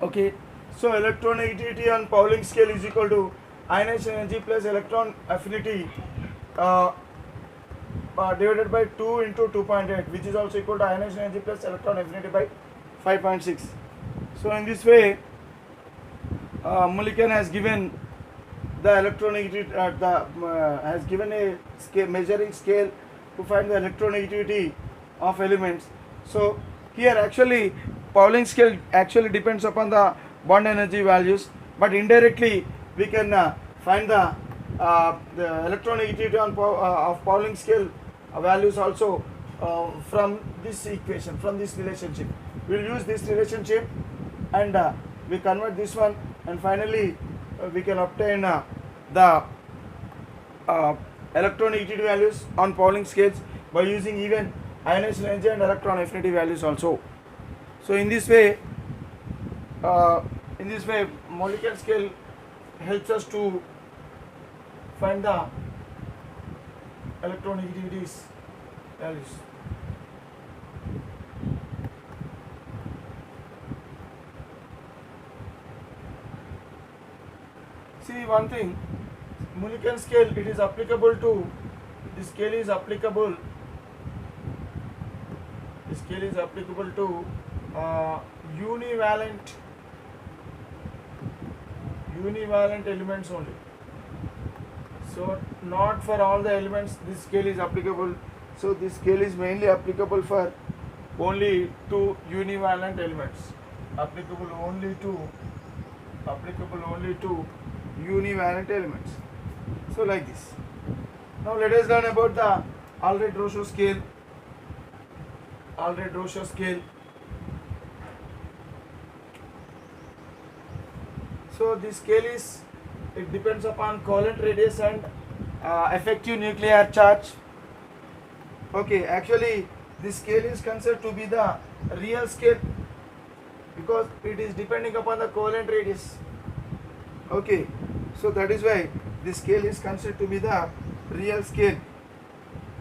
Okay, so electronegativity on Pauling scale is equal to ionization energy plus electron affinity uh, divided by 2 into 2.8, which is also equal to ionization energy plus electron affinity by 5.6. So in this way, Mulliken has given the electronegativity, has given a scale, measuring scale to find the electronegativity of elements. So here actually Pauling scale actually depends upon the bond energy values, but indirectly we can find the electronegativity on of Pauling scale values also from this equation, from this relationship. We'll use this relationship and we convert this one, and finally we can obtain the electronegativity values on Pauling scales by using even ionization energy and electron affinity values also. So uh, in this way molecular scale helps us to find the electronegativities values. See one thing, Mulliken scale, it is applicable to, this scale is applicable, this scale is applicable to univalent elements only. So not for all the elements this scale is applicable. So this scale is mainly applicable for only to univalent elements, applicable only to univalent elements. So like this. Now let us learn about the Allred-Rochow scale. Allred-Rochow scale. So this scale is, it depends upon covalent radius and effective nuclear charge. Okay, actually this scale is considered to be the real scale because it is depending upon the covalent radius. Okay, so that is why this scale is considered to be the real scale.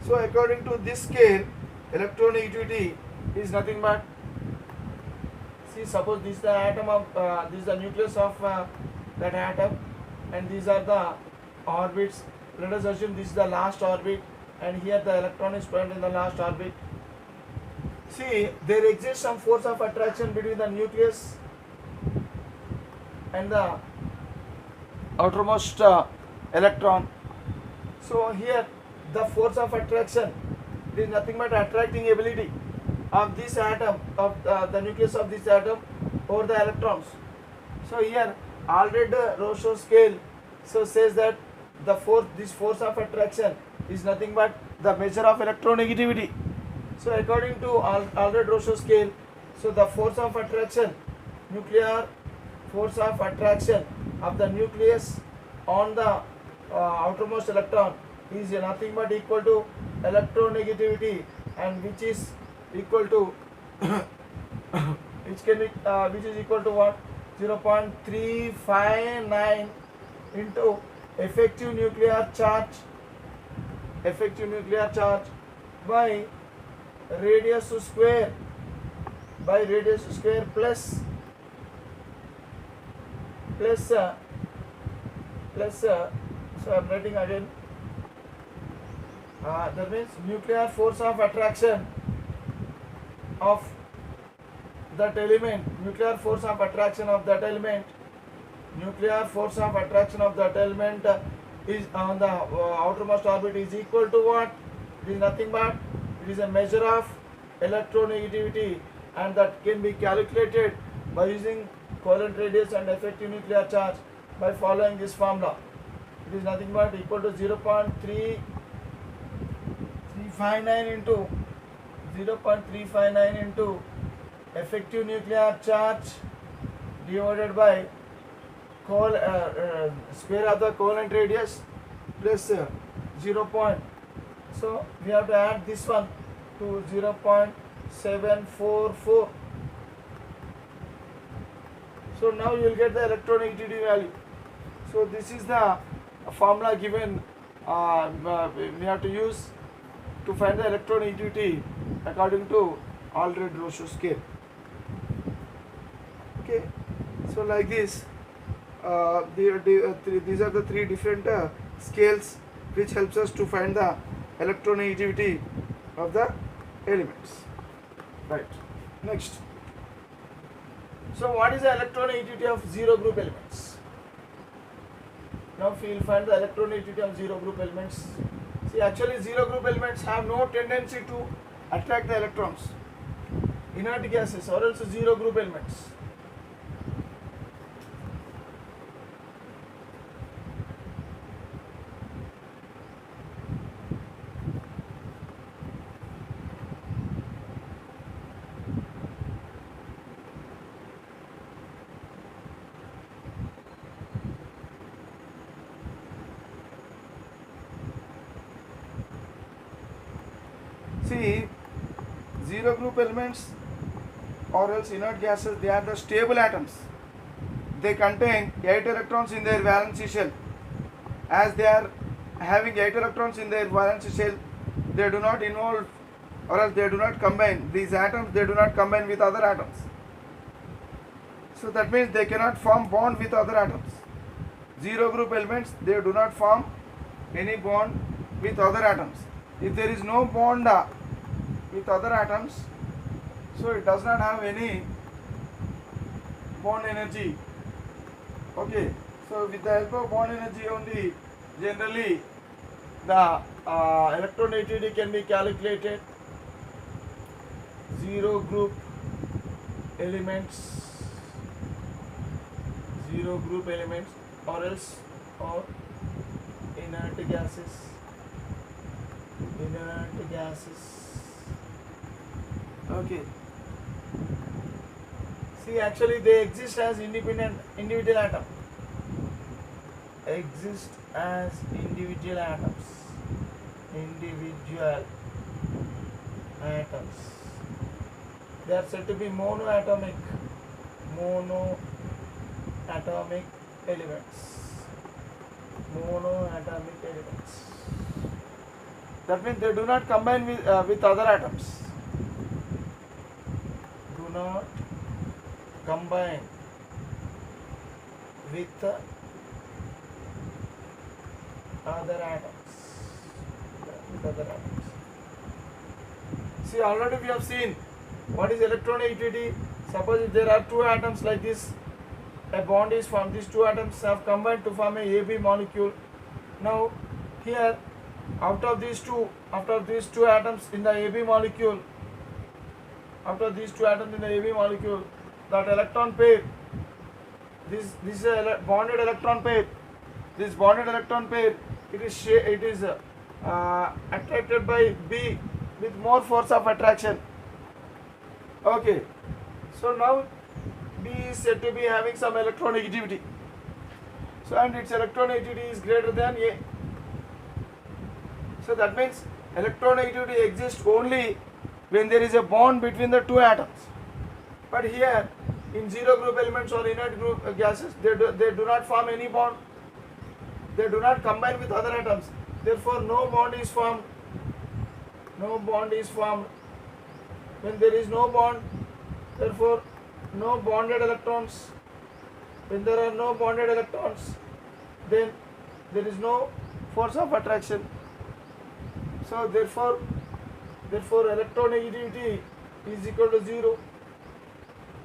So according to this scale, electronegativity is nothing but, see, suppose this is the atom of this is the nucleus of that atom, and these are the orbits. Let us assume this is the last orbit, and here the electron is present in the last orbit. See, there exists some force of attraction between the nucleus and the outermost electron. So here the force of attraction is nothing but attracting ability of this atom, of the nucleus of this atom over the electrons. So here Allred-Rochow scale so says that the force, this force of attraction is nothing but the measure of electronegativity. So according to Allred-Rochow scale, so the force of attraction, nuclear force of attraction of the nucleus on the outermost electron is nothing but equal to electronegativity, and which is equal to which is equal to what, 0.359 into effective nuclear charge by radius square plus so I am writing again, that means nuclear force of attraction of that element, nuclear force of attraction of that element is on the outermost orbit is equal to what? It is nothing but, it is a measure of electronegativity, and that can be calculated by using covalent radius and effective nuclear charge by following this formula. It is nothing but equal to 0.359 into effective nuclear charge divided by square of the covalent radius plus 0. So we have to add this one to 0.744. So now you will get the electronegativity value. So this is the formula given we have to use to find the electronegativity according to Allred-Rochow scale. Okay. So like this, these are the three different scales which helps us to find the electronegativity of the elements. Right. Next. So what is the electronegativity of zero group elements? Now we will find the electronegativity of zero group elements. See, actually zero group elements have no tendency to attract the electrons. Inert gases or else zero group elements. See, zero group elements or else inert gases, they are the stable atoms. They contain 8 electrons in their valence shell. As they are having 8 electrons in their valence shell, they do not involve or else they do not combine. These atoms, they do not combine with other atoms. So that means they cannot form bond with other atoms. Zero group elements, they do not form any bond with other atoms. If there is no bond with other atoms, so it does not have any bond energy. Okay, so with the help of bond energy only, generally the electronegativity can be calculated. Zero group elements, or else or inert gases. Okay. See, actually they exist as individual atoms. Exist as individual atoms. They are said to be monoatomic elements. That means they do not combine with other atoms. Do not combine with other atoms. See, already we have seen what is electronegativity. Suppose if there are two atoms like this, a bond is formed. These two atoms have combined to form a AB molecule. Now here, after these two atoms in the AB molecule, that electron pair, this is a bonded electron pair. This bonded electron pair, it is attracted by B with more force of attraction. Okay, so now B is said to be having some electronegativity. So and its electronegativity is greater than A. So that means electronegativity exists only when there is a bond between the two atoms. But here in zero group elements or inert group gases, they do not form any bond. They do not combine with other atoms. Therefore, no bond is formed. When there is no bond, therefore no bonded electrons. When there are no bonded electrons, then there is no force of attraction. So therefore electronegativity is equal to 0.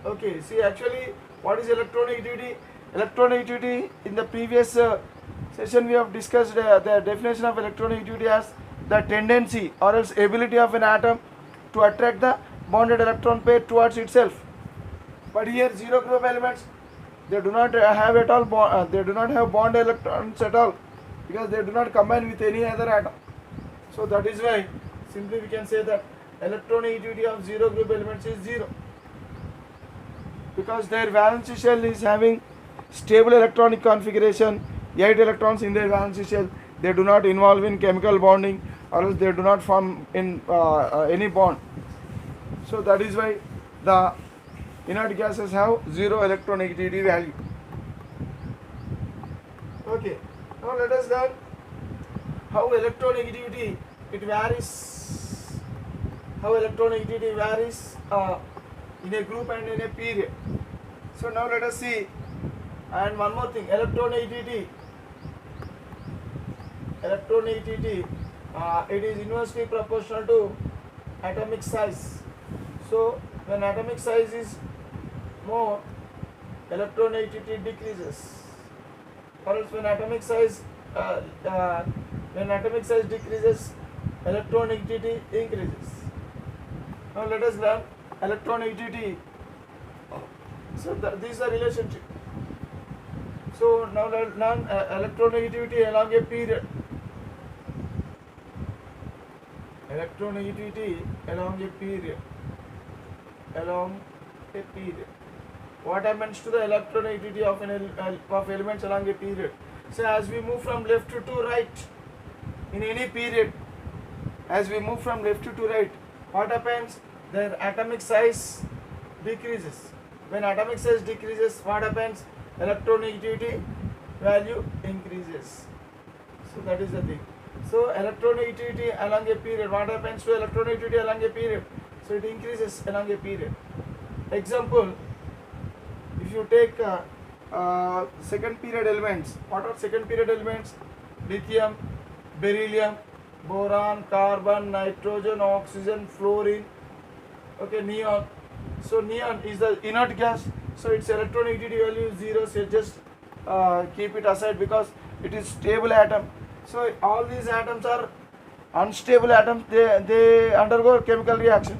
Okay, see, actually what is electronegativity? Electronegativity, in the previous session we have discussed the definition of electronegativity as the tendency or else ability of an atom to attract the bonded electron pair towards itself. But here zero group elements, they do not have at all they do not have bond electrons at all, because they do not combine with any other atom. So that is why simply we can say that electronegativity of zero group elements is 0, because their valence shell is having stable electronic configuration, 8 electrons in their valence shell. They do not involve in chemical bonding, or else they do not form in any bond. So that is why the inert gases have 0 electronegativity value. Okay, now let us learn how electronegativity varies. How electronegativity varies in a group and in a period. So now let us see, and one more thing, electronegativity. Electronegativity, it is inversely proportional to atomic size. So when atomic size is more, electronegativity decreases. Or else when atomic size decreases, electronegativity increases. Now let us learn electronegativity. So this is the relationship. So now let us learn electronegativity along a period. Electronegativity along a period. Along a period. What happens to the electronegativity of of elements along a period? So as we move from left to right in any period, as we move from left to right, what happens? Their atomic size decreases. When atomic size decreases, what happens? Electronegativity value increases. So that is the thing. So electronegativity along a period, what happens to electronegativity along a period? So it increases along a period. Example, if you take second period elements, what are second period elements? Lithium, beryllium, boron, carbon, nitrogen, oxygen, fluorine, okay, neon. So neon is the inert gas, so its electronegativity value is 0, so just keep it aside because it is stable atom. So all these atoms are unstable atoms, they undergo chemical reactions,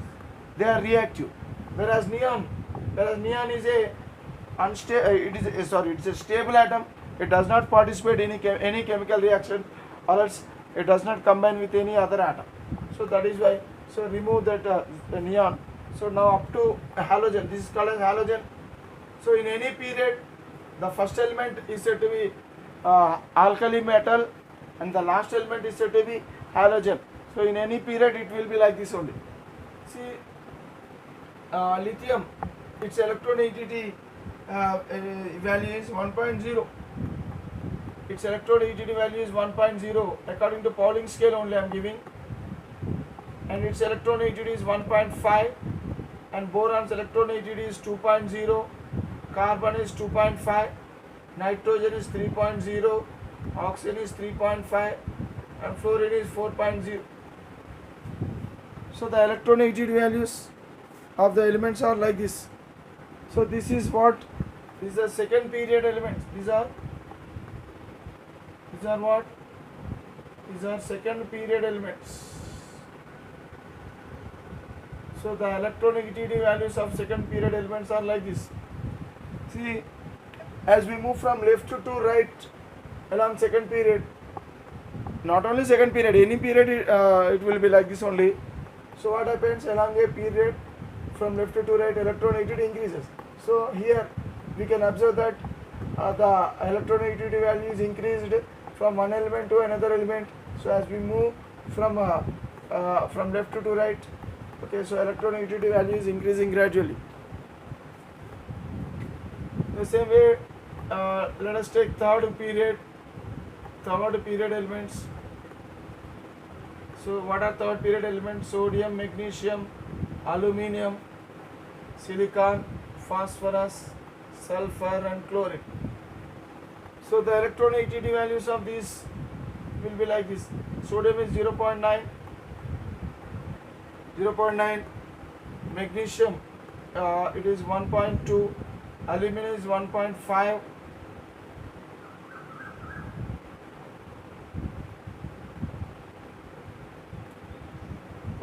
they are reactive. Whereas neon is a it's a stable atom, it does not participate in any chemical reaction, or else it does not combine with any other atom. So that is why, so remove that the neon. So now up to halogen, this is called as halogen. So in any period, the first element is said to be alkali metal and the last element is said to be halogen. So in any period it will be like this only. See, lithium, its electronegativity value is 1.0. Its electronegativity value is 1.0 according to Pauling scale only I am giving, and its electronegativity is 1.5, and boron's electronegativity is 2.0, carbon is 2.5, nitrogen is 3.0, oxygen is 3.5, and fluorine is 4.0. So the electronegativity values of the elements are like this. So this is what, these are second period elements. These are what? These are second period elements. So the electronegativity values of second period elements are like this. See, as we move from left to right along second period, not only second period, any period it will be like this only. So what happens along a period from left to right, electronegativity increases. So here we can observe that the electronegativity value is increased from one element to another element. So as we move from left to right, okay, so electronegativity value is increasing gradually. The same way, let us take third period elements. So what are third period elements? Sodium, magnesium, aluminium, silicon, phosphorus, sulfur and chlorine. So the electronegativity values of these will be like this. Sodium is 0.9, magnesium it is 1.2, aluminum is 1.5,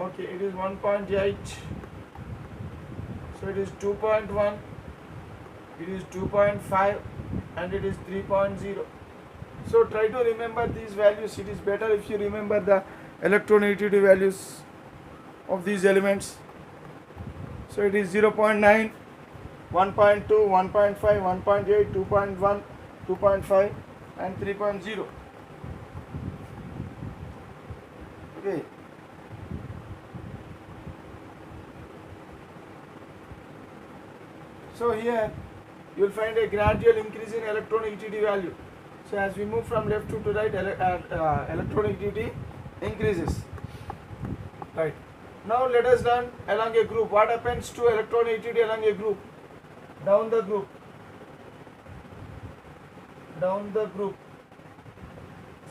okay, it is 1.8, so it is 2.1, it is 2.5 and it is 3.0. So try to remember these values. It is better if you remember the electronegativity values of these elements. So it is 0.9, 1.2, 1.5, 1.8, 2.1, 2.5 and 3.0. Okay. So here you will find a gradual increase in electronegativity value. So as we move from left to right, electronegativity increases. Right. Now let us learn along a group. What happens to electronegativity along a group? Down the group. down the group.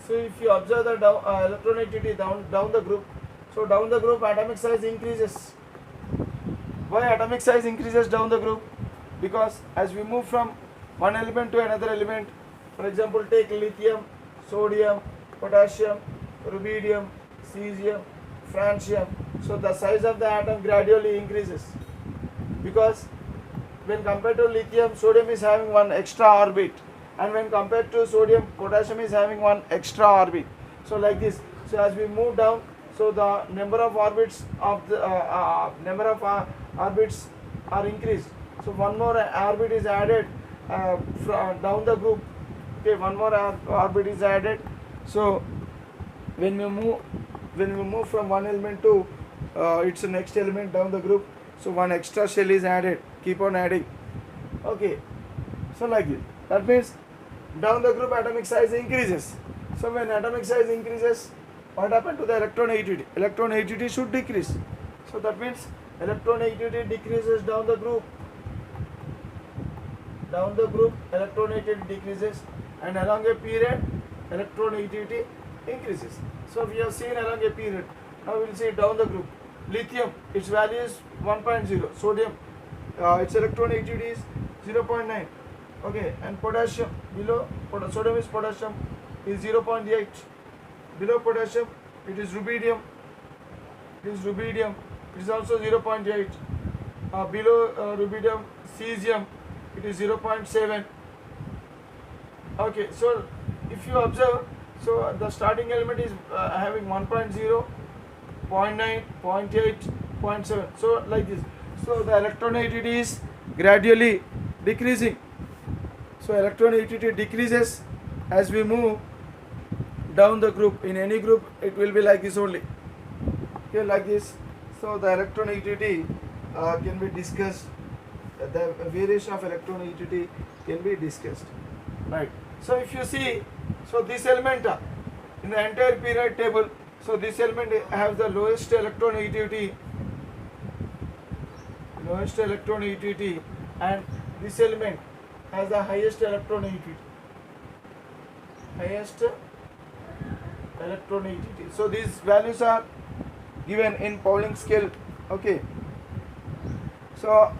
So if you observe the electronegativity down the group, so down the group atomic size increases. Why atomic size increases down the group? Because as we move from one element to another element, for example, take lithium, sodium, potassium, rubidium, cesium, francium. So the size of the atom gradually increases, because when compared to lithium, sodium is having one extra orbit, and when compared to sodium, potassium is having one extra orbit. So like this. So as we move down, so the number of orbits are increased. So one more orbit is added from down the group. Okay, one more orbit is added. So when we move from one element to its next element down the group, so one extra shell is added. Keep on adding. Okay, so like this. That means down the group atomic size increases. So when atomic size increases, what happened to the electronegativity? Electronegativity should decrease. So that means electronegativity decreases down the group. Down the group electronegativity decreases, and along a period electronegativity increases. So we have seen along a period. Now we will see down the group. Lithium, its value is 1.0. Sodium, its electronegativity is 0.9. Okay, and potassium, below sodium is potassium, is 0.8. Below potassium, it is rubidium. It is also 0.8. Below rubidium, cesium, it is 0.7. Okay, so if you observe, so the starting element is having 1.0, 0.9, 0.8, 0.7. So like this. So the electronegativity is gradually decreasing. So electronegativity decreases as we move down the group. In any group, it will be like this only. Okay, like this. So the electronegativity can be discussed. The variation of electronegativity can be discussed. Right. So if you see, so this element in the entire period table, so this element has the lowest electronegativity, and this element has the highest electronegativity. So these values are given in Pauling scale. Okay. So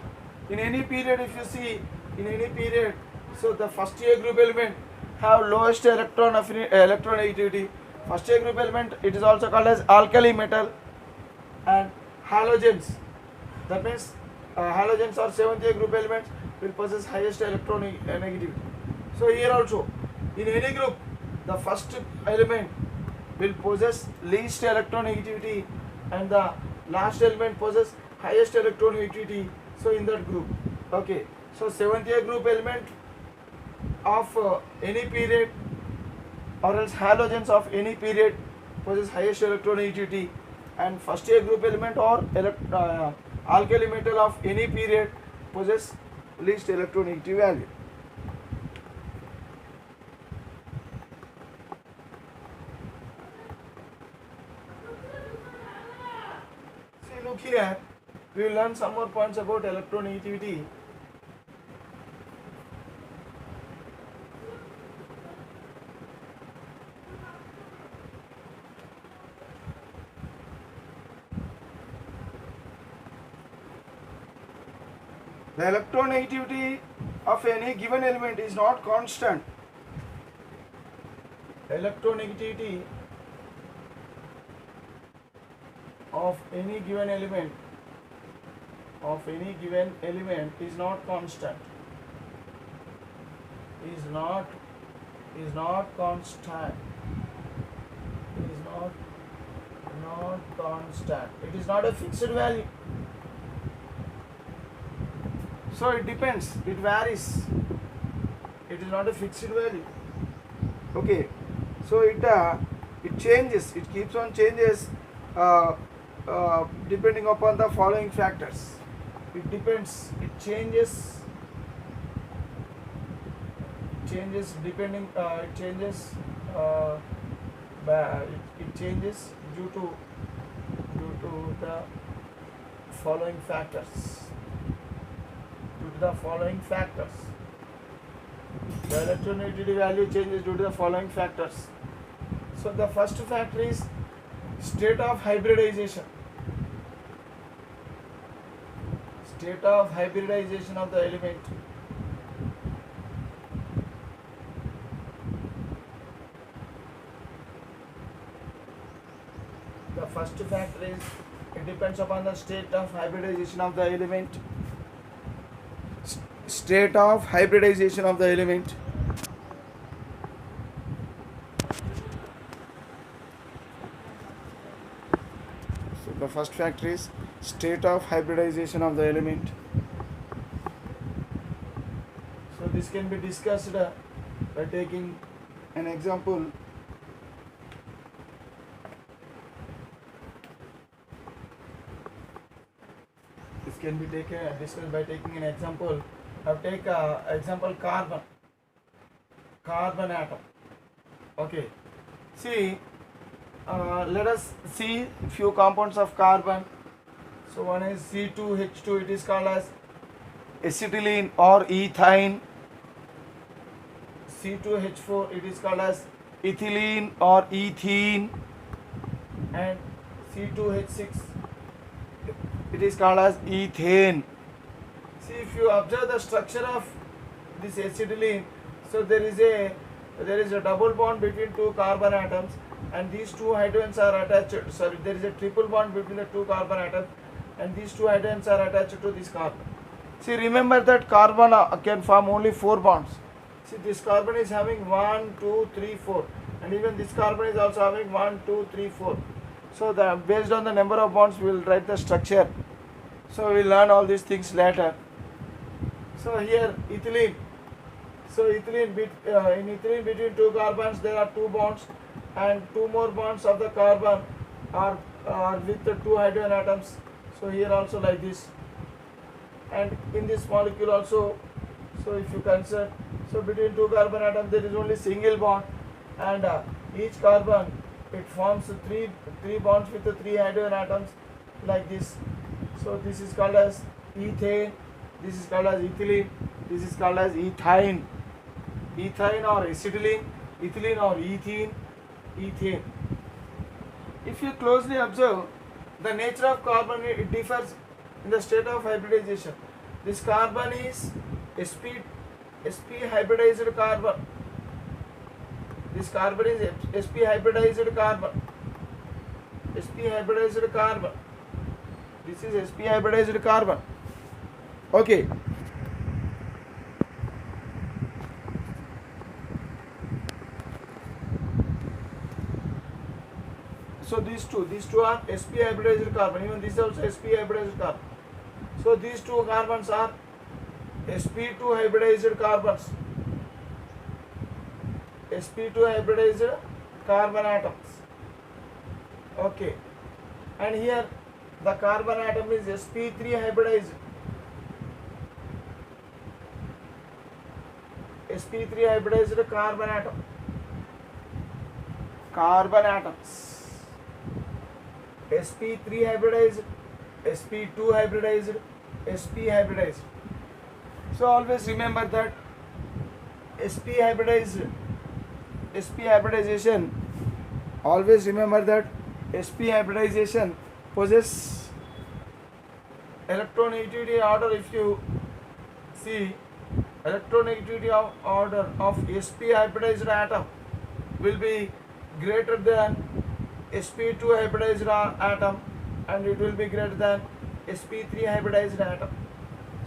in any period, if you see, in any period, so the first year group element have lowest electronegativity. First year group element, it is also called as alkali metal, and halogens. That means halogens or seventh year group elements will possess highest electronegativity. So here also, in any group, the first element will possess least electronegativity, and the last element possess highest electronegativity. So in that group. Okay. So seventh year group element of any period, or else halogens of any period, possess highest electronegativity, and first year group element or alkali metal of any period possess least electronegativity value. See, look here, we will learn some more points about electronegativity. The electronegativity of any given element is not constant. Electronegativity of any given element is not constant. Is not constant. It is not a fixed value. So it depends, it varies. It is not a fixed value. Okay, so it changes, it keeps on changes depending upon the following factors. It depends, it changes depending, it changes due to the following factors. The electronegativity value changes due to the following factors. So the first factor is state of hybridization. State of hybridization of the element. The first factor is it depends upon the state of hybridization of the element. State of hybridization of the element. So the first factor is state of hybridization of the element. So this can be discussed by taking an example. This can be discussed by taking an example. Now take example carbon atom. Okay, see, let us see few compounds of carbon. So one is C2H2, it is called as acetylene or ethine. C2H4, it is called as ethylene or ethene. And C2H6, it is called as ethane. See, if you observe the structure of this acetylene, so there is a double bond between two carbon atoms, and these two hydrogens are attached. Sorry, there is a triple bond between the two carbon atoms, and these two hydrogens are attached to this carbon. See, remember that carbon can form only 4 bonds. See, this carbon is having 1, 2, 3, 4, and even this carbon is also having 1, 2, 3, 4. So based on the number of bonds, we will write the structure. So we will learn all these things later. So here ethylene. So ethylene, in ethylene between two carbons there are 2 bonds, and 2 more bonds of the carbon are with the 2 hydrogen atoms. So here also like this. And in this molecule also, so if you consider, so between 2 carbon atoms there is only single bond, and each carbon it forms 3 bonds with the 3 hydrogen atoms like this. So this is called as ethane, this is called as ethylene, this is called as ethine. Ethine or acetylene, ethylene or ethene. If you closely observe the nature of carbon, it differs in the state of hybridization. This carbon is sp hybridized carbon. This carbon is sp hybridized carbon. sp hybridized carbon. This is sp hybridized carbon. Okay. So these two are sp hybridized carbon. Even this is also sp hybridized carbon. So these 2 carbons are sp2 hybridized carbons. sp2 hybridized carbon atoms. Okay. And here the carbon atom is sp3 hybridized. sp3 hybridized carbon atom. Carbon atoms. sp3 hybridized, sp2 hybridized, sp hybridized. So always remember that sp hybridization. Always remember that sp hybridization possesses electronegativity order. If you see, electronegativity order of sp hybridized atom will be greater than sp2 hybridized atom, and it will be greater than sp3 hybridized atom.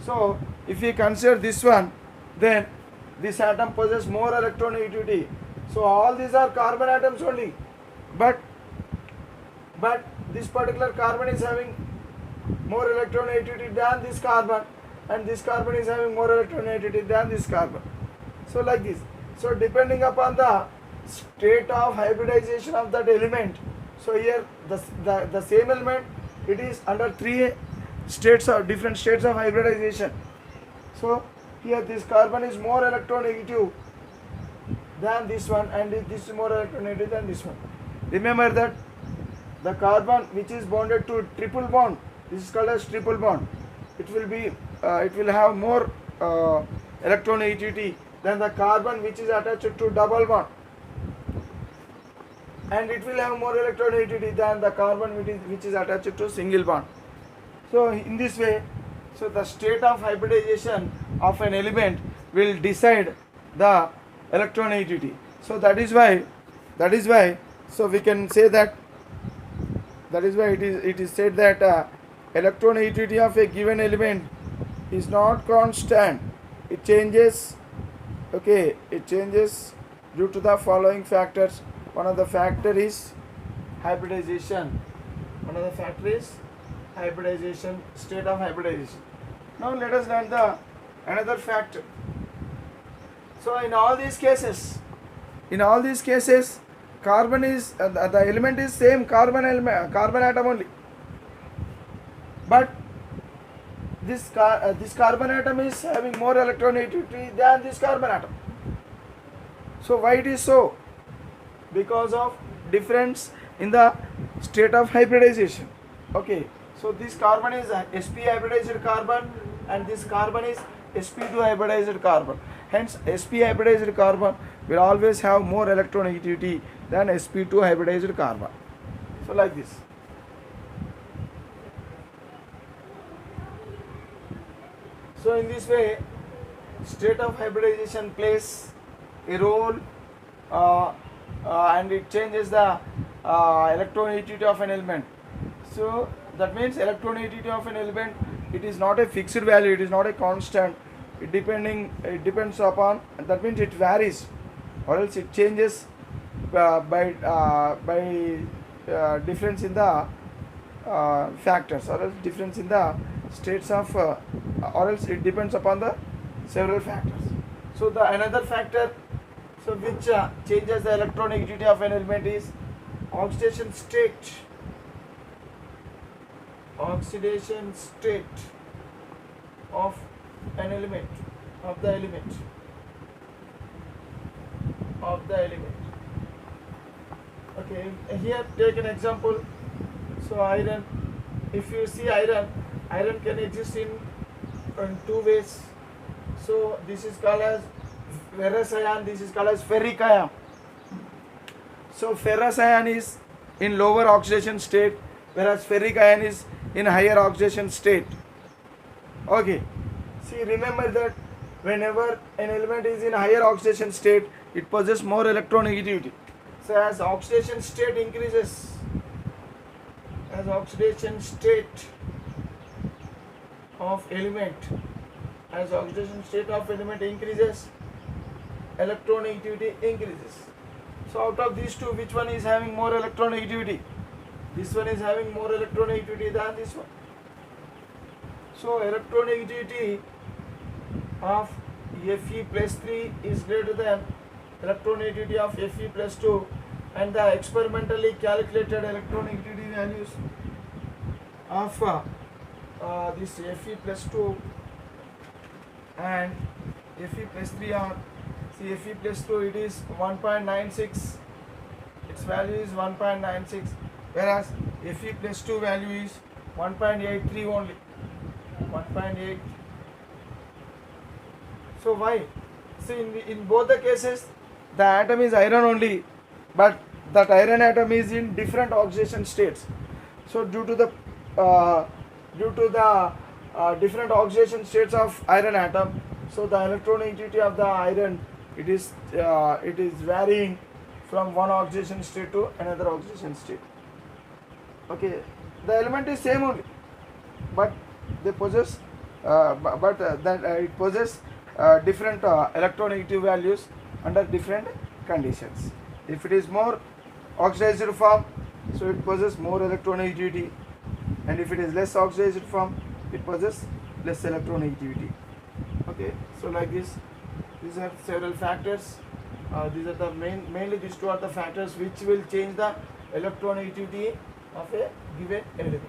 So if we consider this one, then this atom possesses more electronegativity. So all these are carbon atoms only, but this particular carbon is having more electronegativity than this carbon, and this carbon is having more electronegativity than this carbon. So like this. So depending upon the state of hybridization of that element, so here the same element, it is under 3 states of different states of hybridization. So here this carbon is more electronegative than this one, and this is more electronegative than this one. Remember that the carbon which is bonded to triple bond, this is called as triple bond, it will have more electronegativity than the carbon which is attached to double bond, and it will have more electronegativity than the carbon which is attached to single bond. So in this way, so the state of hybridization of an element will decide the electronegativity. So that is why so we can say that is why it is said that electronegativity of a given element is not constant. It changes. Okay, it changes due to the following factors. One of the factor is hybridization. One of the factor is hybridization, state of hybridization. Now let us learn the another factor. So in all these cases, carbon is the element is same carbon atom only, but this carbon atom is having more electronegativity than this carbon atom. So why it is so? Because of difference in the state of hybridization. Okay, so this carbon is sp hybridized carbon and this carbon is sp2 hybridized carbon. Hence sp hybridized carbon will always have more electronegativity than sp2 hybridized carbon. So like this. So in this way, state of hybridization plays a role and it changes the electronegativity of an element. So that means electronegativity of an element, it is not a fixed value, it is not a constant. It depends upon, that means it varies, or else it changes by difference in the factors, or else difference in the states of, or else it depends upon the several factors. So the another factor, so which changes the electronegativity of an element is oxidation state. Oxidation state of an element, of the element. Okay, here take an example. So iron, if you see iron can exist in two ways. So this is called as ferrous ion, this is called as ferric ion. So ferrous ion is in lower oxidation state, whereas ferric ion is in higher oxidation state. Okay, see, remember that whenever an element is in higher oxidation state, it possesses more electronegativity. So as oxidation state increases, as oxidation state of element increases, electronegativity increases. So out of these two, which one is having more electronegativity? This one is having more electronegativity than this one. So electronegativity of Fe plus 3 is greater than electronegativity of Fe plus 2, and the experimentally calculated electronegativity values of this Fe plus 2 and Fe plus 3 are, see, Fe plus 2 it is 1.96, its value is 1.96, whereas Fe plus 2 value is 1.83 only, 1.8. So why? See, in both the cases the atom is iron only, but that iron atom is in different oxidation states. So due to the different oxidation states of iron atom, so the electronegativity of the iron, it is varying from one oxidation state to another oxidation state. Okay, the element is same only, but they possess it possesses different electronegative values under different conditions. If it is more oxidized form, so it possesses more electronegativity, and if it is less oxidized form, it possesses less electronegativity. Okay, so like this, these are several factors. These are the mainly these two are the factors which will change the electronegativity of a given element.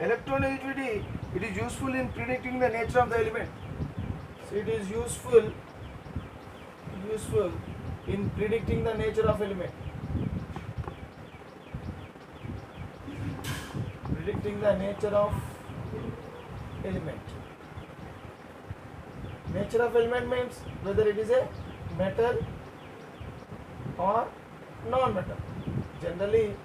Electronegativity, it is useful in predicting the nature of the element. So it is useful in predicting the nature of element. predicting the nature of element. Nature of element means whether it is a metal or non-metal. Generally,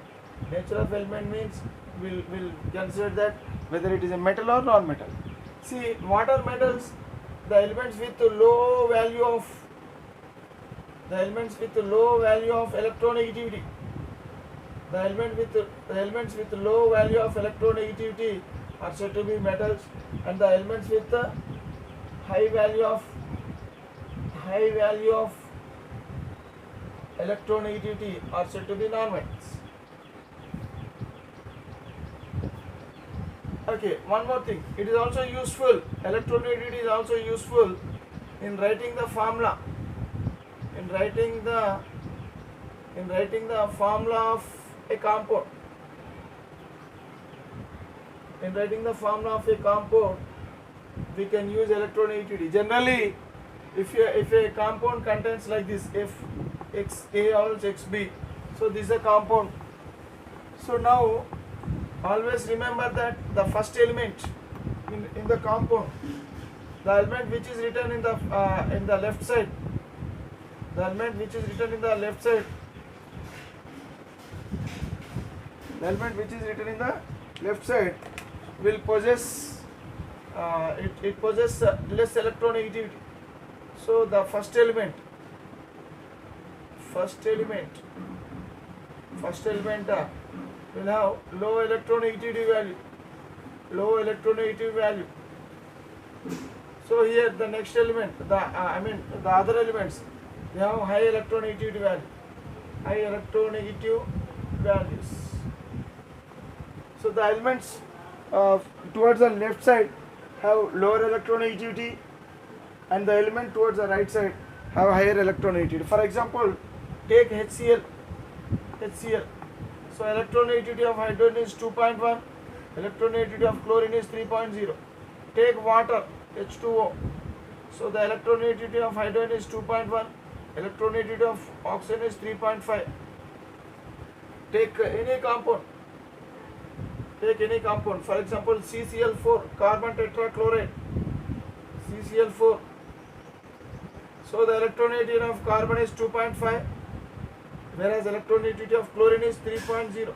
nature of element means we'll consider that whether it is a metal or non-metal. See, what are metals? The elements with low value of electronegativity. The elements with low value of electronegativity are said to be metals, and the elements with the high value of electronegativity are said to be non-metals. Okay, one more thing. It is also useful. Electronegativity is also useful in writing the formula. In writing the formula of a compound. In writing the formula of a compound, we can use electronegativity. Generally, if a compound contains like this, if XA or XB, so this is a compound. So now, always remember that the first element in the compound, the element which is written in the left side, the element which is written in the left side, will possess it possess less electronegativity. So the first element will have low electronegativity value. So here the next element, the other elements, they have high electronegativity values. So the elements towards the left side have lower electronegativity, and the element towards the right side have higher electronegativity. For example, take HCl. So electronegativity of hydrogen is 2.1, electronegativity of chlorine is 3.0. Take water, H2O. So the electronegativity of hydrogen is 2.1, electronegativity of oxygen is 3.5. Take any compound. For example, CCl4, carbon tetrachloride, CCl4. So the electronegativity of carbon is 2.5, whereas electronegativity of chlorine is 3.0.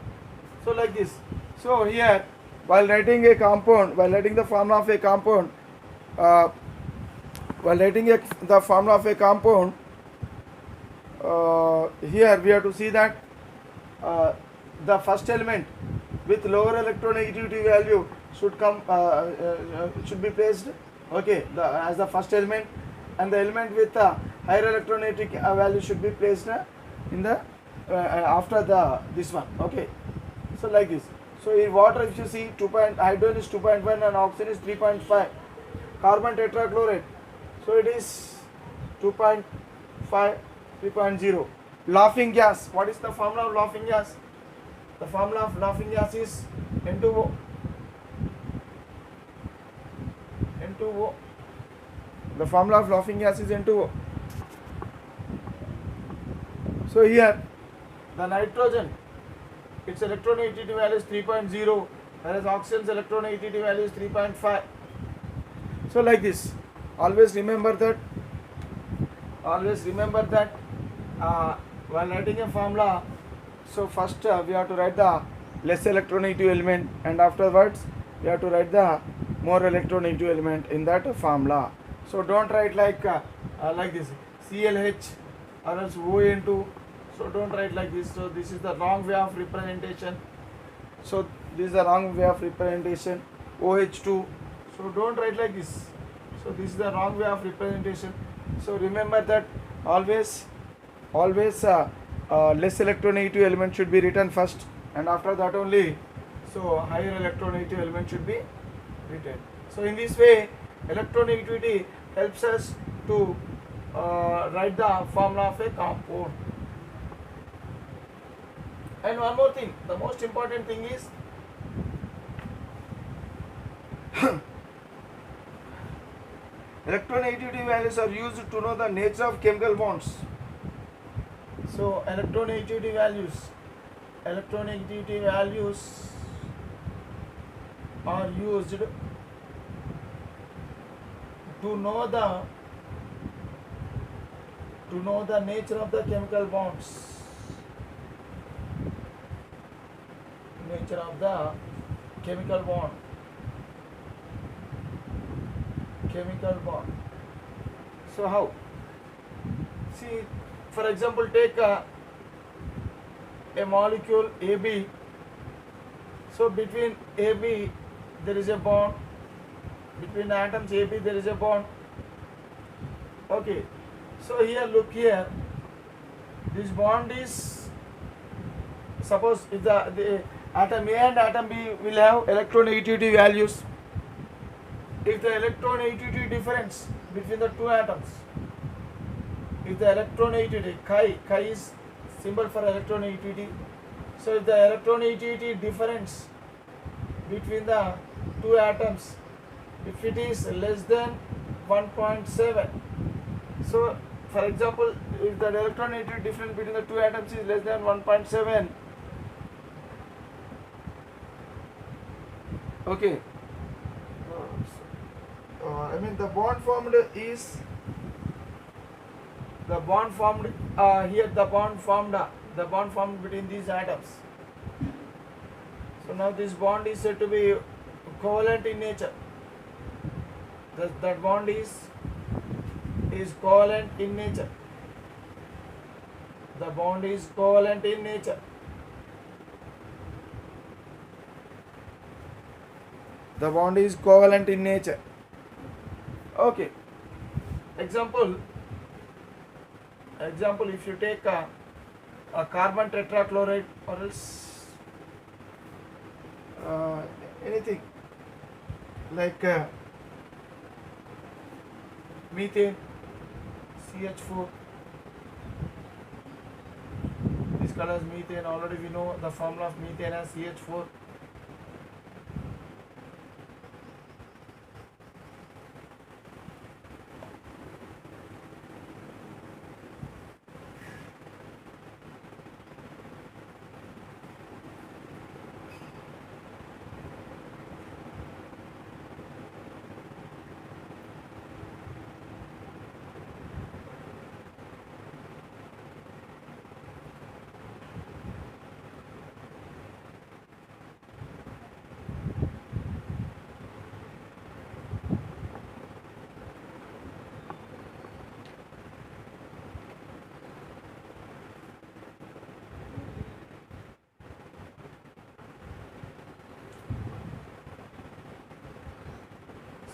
So like this. So here, while writing the formula of a compound, here we have to see that the first element with lower electronegativity value should be placed as the first element, and the element with higher electronegativity value should be placed in the after this one. Okay, so like this. So in water, if you see, hydrogen is 2.1 and oxygen is 3.5. Carbon tetrachloride, so it is 2.5, 3.0. Laughing gas, what is the formula of laughing gas? The formula of laughing gas is N2O. The formula of laughing gas is N2O. So here, the nitrogen, its electronegativity value is 3.0, whereas oxygen's electronegativity value is 3.5. So like this. Always remember that while writing a formula, so first we have to write the less electronegative element, and afterwards we have to write the more electronegative element in that formula. So don't write like this, ClH or else ON2. So don't write like this. So this is the wrong way of representation. OH2. So don't write like this. So this is the wrong way of representation. So remember that always less electronegative element should be written first, and after that only so higher electronegative element should be written. So in this way, electronegativity helps us to write the formula of a compound. And one more thing, the most important thing is electronegativity values are used to know the nature of chemical bonds. So electronegativity values are used to know the nature of the chemical bonds. Nature of the chemical bond. Chemical bond. So how? See, for example, take a molecule AB. So between AB there is a bond. Between the atoms AB there is a bond. Okay. So here, look here. This bond is, suppose if the atom A and atom B will have electronegativity values. If the electronegativity difference between the two atoms, if the electronegativity chi is symbol for electronegativity. So if the electronegativity difference between the two atoms, if it is less than 1.7, so for example, if the electronegativity difference between the two atoms is less than 1.7, okay, I mean the bond formed is here the bond formed between these atoms. So now this bond is said to be covalent in nature. That bond is covalent in nature. The bond is covalent in nature. The bond is covalent in nature. Okay. Example, if you take a carbon tetrachloride or else anything like methane, CH4, this called as methane. Already we know the formula of methane as CH4.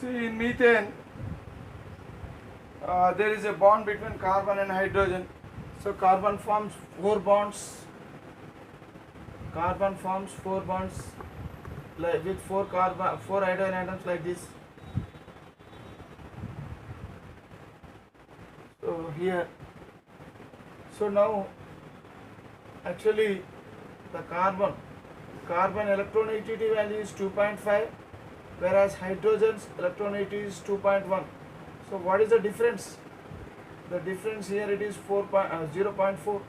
See, in methane, there is a bond between carbon and hydrogen. So carbon forms 4 bonds. Carbon forms 4 bonds like with 4 hydrogen atoms like this. So here, so now actually the carbon electronegativity value is 2.5, whereas hydrogen's electronegativity is 2.1. So what is the difference? The difference here, it is 0.4.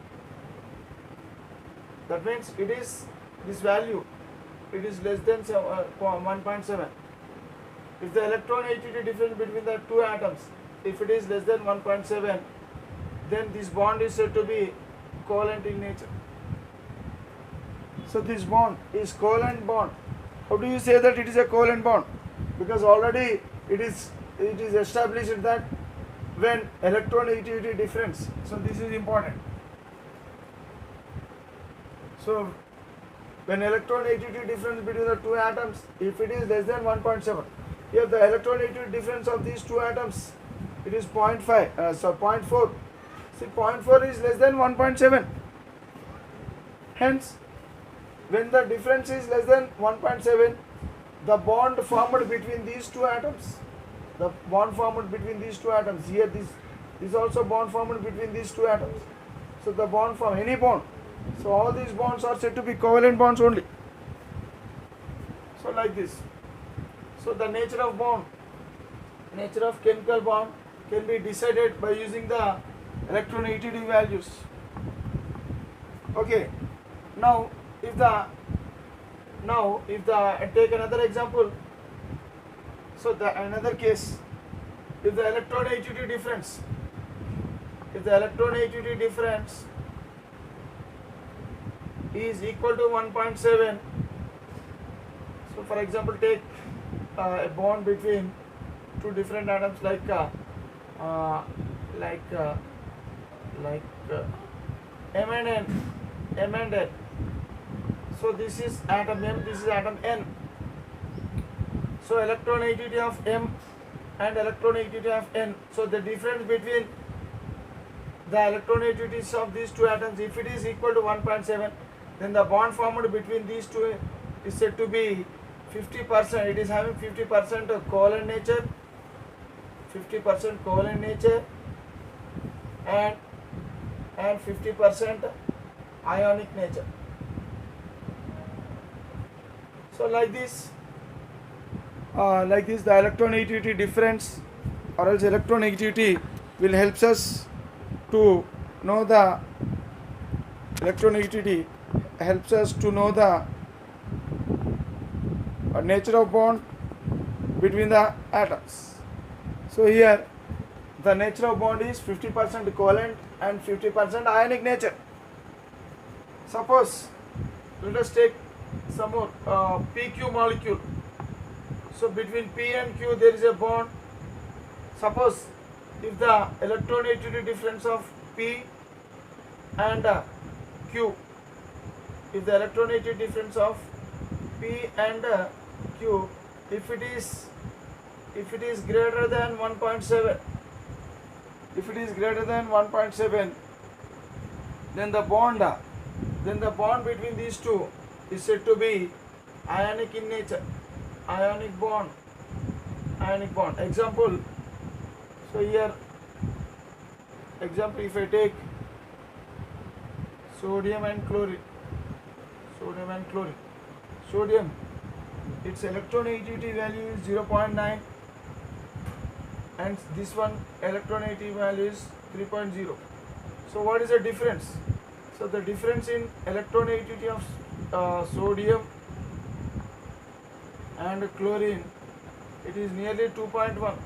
That means it is this value, it is less than 1.7. If the electronegativity difference between the two atoms, if it is less than 1.7, then this bond is said to be covalent in nature. So this bond is covalent bond. How do you say that it is a covalent bond? Because already it is established that when electronegativity difference, so this is important. So when electronegativity difference between the two atoms, if it is less than 1.7, here the electronegativity difference of these two atoms, it is 0.5, so 0.4. See, 0.4 is less than 1.7. Hence, when the difference is less than 1.7, the bond formed between these two atoms, here this also bond formed between these two atoms. So the bond from any bond, so all these bonds are said to be covalent bonds only. So like this. So the nature of chemical bond can be decided by using the electronegativity values. Okay. Now, if the Now, if the take another example, so the another case, if the electronegativity difference, if the electronegativity difference is equal to 1.7, so for example, take a bond between two different atoms like like uh, like M and N, M and N. So this is atom M, this is atom N. So electronegativity of M and electronegativity of N. So the difference between the electronegativities of these two atoms, if it is equal to 1.7, then the bond formed between these two is said to be 50%. It is having 50% covalent nature, 50% covalent nature, and 50% ionic nature. So like this the electronegativity difference or else electronegativity will helps us to know the electronegativity helps us to know the nature of bond between the atoms. So here the nature of bond is 50% covalent and 50% ionic nature. Suppose let us take some more PQ molecule. So between P and Q there is a bond. Suppose if the electronegativity difference of P and Q, if the electronegativity difference of P and Q, if it is greater than 1.7, if it is greater than 1.7, then the bond between these two is said to be ionic in nature, ionic bond. Example, so here example, if I take sodium and chlorine, sodium, its electronegativity value is 0.9 and this one electronegativity value is 3.0. So what is the difference? So the difference in electronegativity of sodium and chlorine, it is nearly 2.1.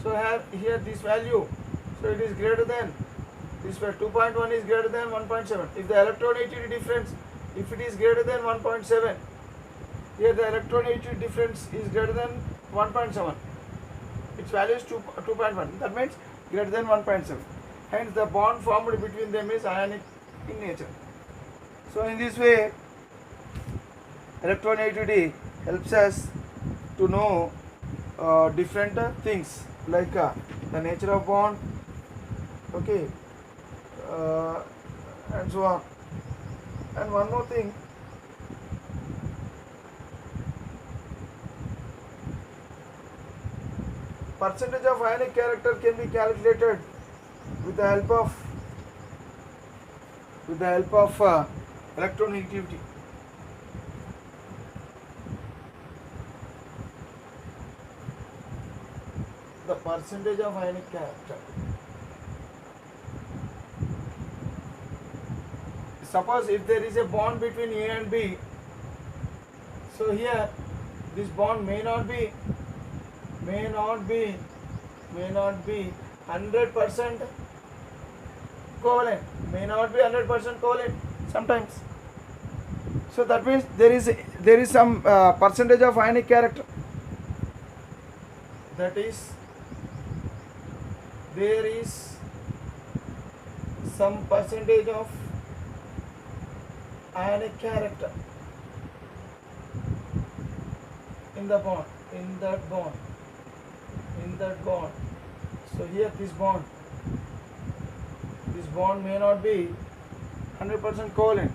So here this value, so it is greater than this, where 2.1 is greater than 1.7. If the electronegativity difference, if it is greater than 1.7, here the electronegativity difference is greater than 1.7. Its value is 2.1. That means greater than 1.7. Hence the bond formed between them is ionic in nature. So in this way, electronegativity helps us to know different things like the nature of bond, okay, and so on. And one more thing, percentage of ionic character can be calculated with the help of electronegativity. The percentage of ionic character. Suppose if there is a bond between A and B, so here this bond may not be 100% covalent, sometimes. So that means there is some percentage of ionic character. That is, there is some percentage of ionic character in the bond, in that bond. So here this bond may not be 100% covalent.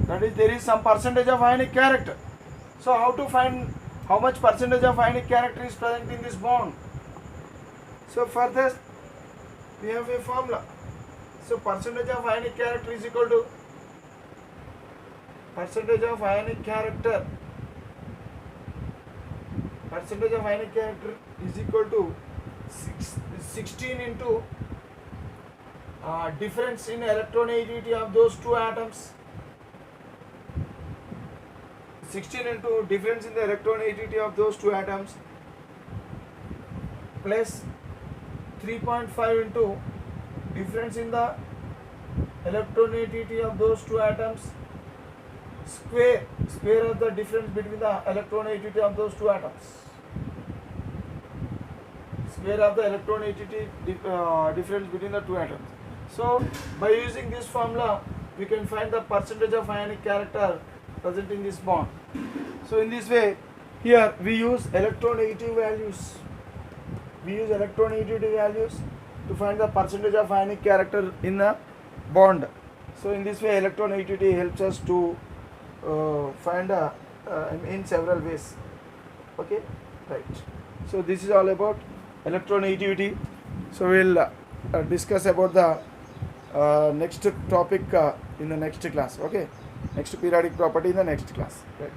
That is, there is some percentage of ionic character. So how to find how much percentage of ionic character is present in this bond? So for this we have a formula. So percentage of ionic character is equal to percentage of ionic character is equal to 16 into difference in electronegativity of those two atoms. 16 into difference in the electronegativity of those two atoms plus 3.5 into difference in the electronegativity of those two atoms square of the difference between the electronegativity of those two atoms, square of the electronegativity difference between the two atoms. So by using this formula we can find the percentage of ionic character present in this bond. So in this way, here we use electronegative values. We use electronegativity values to find the percentage of ionic character in the bond. So in this way, electronegativity helps us to find in several ways. Okay, right. So this is all about electronegativity. So we'll discuss about the next topic in the next class. Okay, next periodic property in the next class. Right.